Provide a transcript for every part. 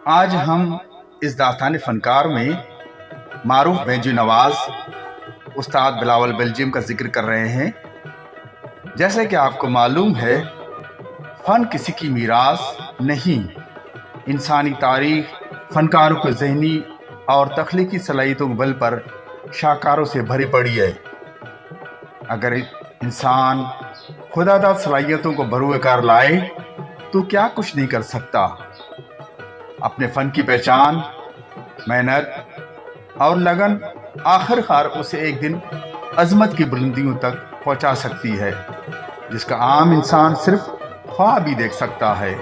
آج ہم اس داستان فنکار میں معروف بینجو نواز استاد بلاول بلجیم کا ذکر کر رہے ہیں۔ جیسے کہ آپ کو معلوم ہے، فن کسی کی میراث نہیں، انسانی تاریخ فنکاروں کے ذہنی اور تخلیقی صلاحیتوں کے بل پر شاہکاروں سے بھری پڑی ہے۔ اگر انسان خدا داد صلاحیتوں کو بروئے کار لائے تو کیا کچھ نہیں کر سکتا۔ اپنے فن کی پہچان، محنت اور لگن آخر کار اسے ایک دن عظمت کی بلندیوں تک پہنچا سکتی ہے، جس کا عام انسان صرف خواب ہی دیکھ سکتا ہے۔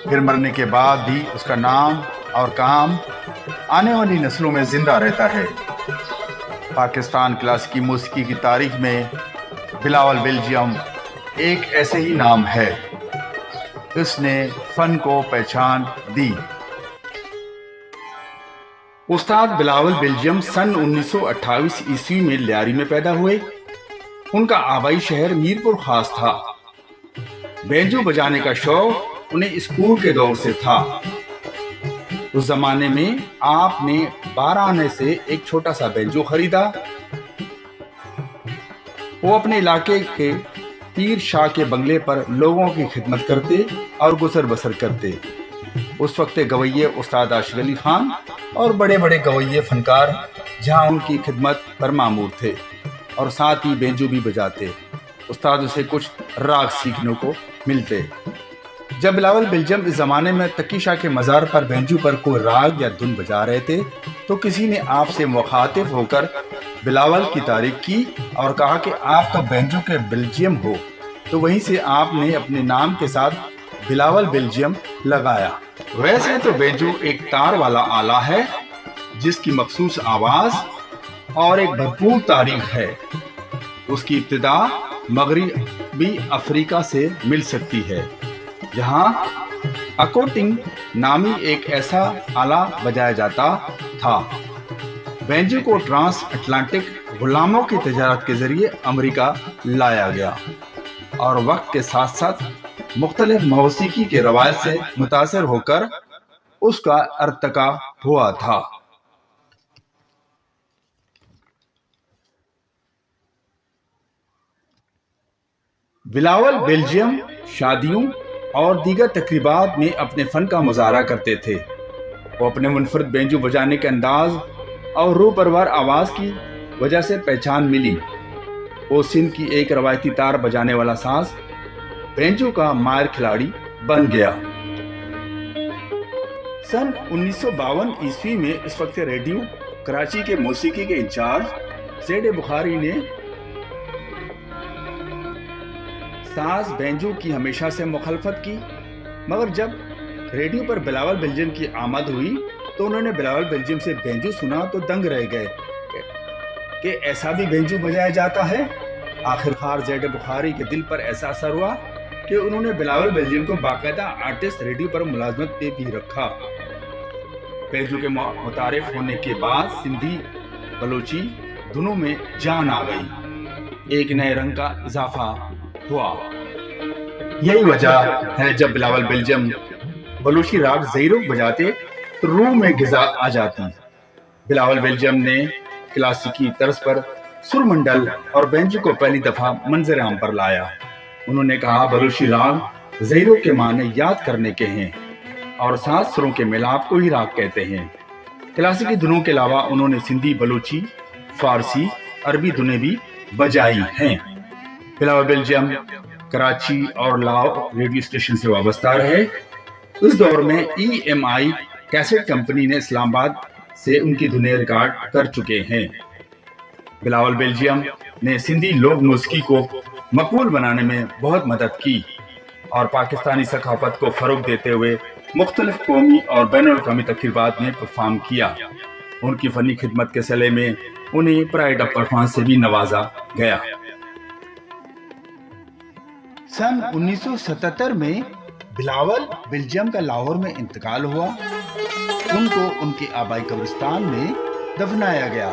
پھر مرنے کے بعد بھی اس کا نام اور کام آنے والی نسلوں میں زندہ رہتا ہے۔ پاکستان کلاسیکی موسیقی کی تاریخ میں بلاول بلجیم ایک ایسے ہی نام ہے۔ اس نے فن کو پہچان دی۔ استاد بلاول بلجیم سن 1928 عیسوی میں لیاری میں پیدا ہوئے۔ ان کا آبائی شہر میرپور خاص تھا۔ بینجو بجانے کا شوق انہیں اسکول کے دور سے تھا۔ اس زمانے میں آپ نے 12 آنے سے ایک چھوٹا سا بینجو خریدا۔ وہ اپنے علاقے کے پیر شاہ کے بنگلے پر لوگوں کی خدمت کرتے اور گزر بسر کرتے۔ اس وقت گویے استاد عاشق علی خان اور بڑے بڑے گویے فنکار جہاں ان کی خدمت پر مامور تھے اور ساتھ ہی بینجو بھی بجاتے۔ استاد سے کچھ راگ سیکھنے کو ملتے۔ جب بلاول بلجیم اس زمانے میں تقی شاہ کے مزار پر بینجو پر کوئی راگ یا دھن بجا رہے تھے تو کسی نے آپ سے مخاطب ہو کر بلاول کی تعریف کی اور کہا کہ آپ تو بینجو کے بلجیم ہو، تو وہیں سے آپ نے اپنے نام کے ساتھ بلاول بلجیم لگایا۔ ویسے تو بینجو ایک تار والا آلہ ہے جس کی مخصوص آواز اور ایک بھرپور تاریخ ہے۔ اس کی ابتدا مغربی افریقہ سے مل سکتی ہے، جہاں اکوٹنگ نامی ایک ایسا آلہ بجایا جاتا تھا۔ بینجو کو ٹرانس اٹلانٹک غلاموں کی تجارت کے ذریعے امریکہ لایا گیا اور وقت کے ساتھ ساتھ مختلف موسیقی کے روایت سے متاثر ہو کر اس کا ارتقا ہوا تھا۔ بلاول بلجیم شادیوں اور دیگر تقریبات میں اپنے فن کا مظاہرہ کرتے تھے۔ وہ اپنے منفرد بینجو بجانے کے انداز اور روح پرور آواز کی وجہ سے پہچان ملی۔ وہ سندھ کی ایک روایتی تار بجانے والا ساز بینجو کا ماہر کھلاڑی بن گیا۔ سن 1952 عیسوی میں اس وقت ریڈیو کراچی کے موسیقی کے انچارج زید بخاری نے ساز بینجو کی ہمیشہ سے مخالفت کی، مگر جب ریڈیو پر بلاول بلجیم کی آمد ہوئی تو انہوں نے بلاول بلجیم سے بینجو سنا تو دنگ رہ گئے کہ ایسا بھی بینجو بجایا جاتا ہے۔ آخر کار زید بخاری کے دل پر ایسا اثر ہوا کہ انہوں نے بلاول بلجیم کو باقاعدہ آرٹسٹ ریڈیو پر ملازمت پہ بھی رکھا۔ بینجو کے متعارف ہونے کے بعد سندھی بلوچی دھنوں میں جان آ گئی، ایک نئے رنگ کا اضافہ ہوا۔ یہی وجہ ہے جب بلاول بلجیم بلوچی راگ زیرو بجاتے تو روح میں غذا آ جاتی۔ بلاول بلجیم نے کلاسیکی طرز پر سر منڈل اور بینجو کو پہلی دفعہ منظر عام پر لایا۔ انہوں نے کہا بلوچی راگ زیرو کے معنی یاد کرنے کے ہیں اور 7 سروں کے ملاپ کو ہی راگ کہتے ہیں۔ کلاسیکی دھنوں کے علاوہ انہوں نے سندھی، بلوچی، فارسی، عربی دھنیں بھی بجائی ہیں۔ بلاول بلجیم کراچی اور لاہور ریڈیو اسٹیشن سے وابستہ رہے۔ اس دور میں EMI کیسٹ کمپنی نے اسلام آباد سے ان کی دھنیں ریکارڈ کر چکے ہیں۔ بلاول بلجیم نے سندھی لوک موسیقی کو مقبول بنانے میں بہت مدد کی اور پاکستانی ثقافت کو فروغ دیتے ہوئے مختلف قومی اور بین الاقوامی تقریبات میں پرفارم کیا۔ ان کی فنی خدمت کے صلے میں انہیں پرائڈ آف پرفارمنس سے بھی نوازا گیا۔ سن 1977 میں بلاول بلجیم کا لاہور میں انتقال ہوا۔ ان کو ان کے آبائی قبرستان میں دفنایا گیا۔